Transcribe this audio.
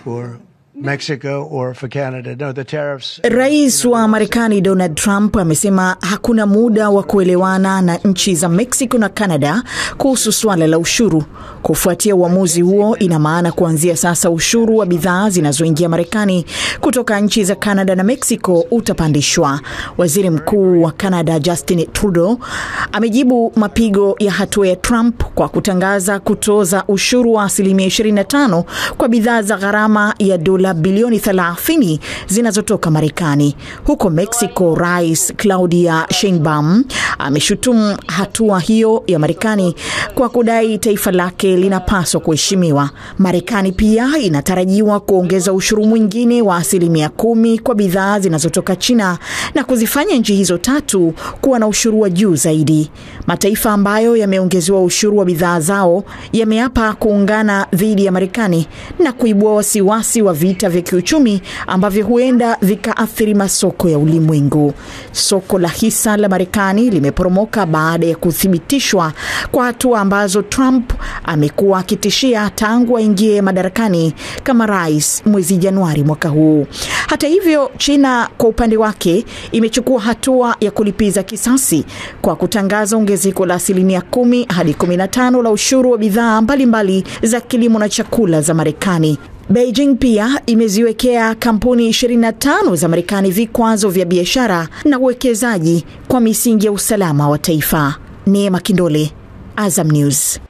for Mexico or for Canada. No, the tariffs. Rais wa Marekani Donald Trump amesema hakuna muda wa kuelewana na nchi za Mexico na Canada kuhusu swala la ushuru. Kufuatia uamuzi huo, ina maana kuanzia sasa ushuru wa bidhaa zinazoingia Marekani kutoka nchi za Canada na Mexico utapandishwa. Waziri Mkuu wa Canada Justin Trudeau amejibu mapigo ya hatua ya Trump kwa kutangaza kutoza ushuru wa 25% kwa bidhaa za gharama ya dola bilioni 30 zinazotoka Marekani. Huko Mexico, Rais Claudia Sheinbaum ameshutumu hatua hiyo ya Marekani kwa kudai taifa lake linapaswa kuheshimiwa. Marekani pia inatarajiwa kuongeza ushuru mwingine wa 10% kwa bidhaa zinazotoka China na kuzifanya nchi hizo tatu kuwa na ushuru wa juu zaidi. Mataifa ambayo yameongezewa ushuru wa bidhaa zao yameapa kuungana dhidi ya Marekani na kuibua wasiwasi wa vita vya kiuchumi ambavyo huenda vikaathiri masoko ya ulimwengu. Soko la hisa la Marekani limeporomoka baada ya kuthibitishwa kwa hatua ambazo Trump amekuwa akitishia tangu aingie madarakani kama rais mwezi Januari mwaka huu. Hata hivyo, China kwa upande wake imechukua hatua ya kulipiza kisasi kwa kutangaza ongezeko la 10% hadi 15% la ushuru wa bidhaa mbalimbali za kilimo na chakula za Marekani. Beijing pia imeziwekea kampuni 25 za Marekani vikwazo vya biashara na uwekezaji kwa misingi ya usalama wa taifa. Neema Kindole, Azam News.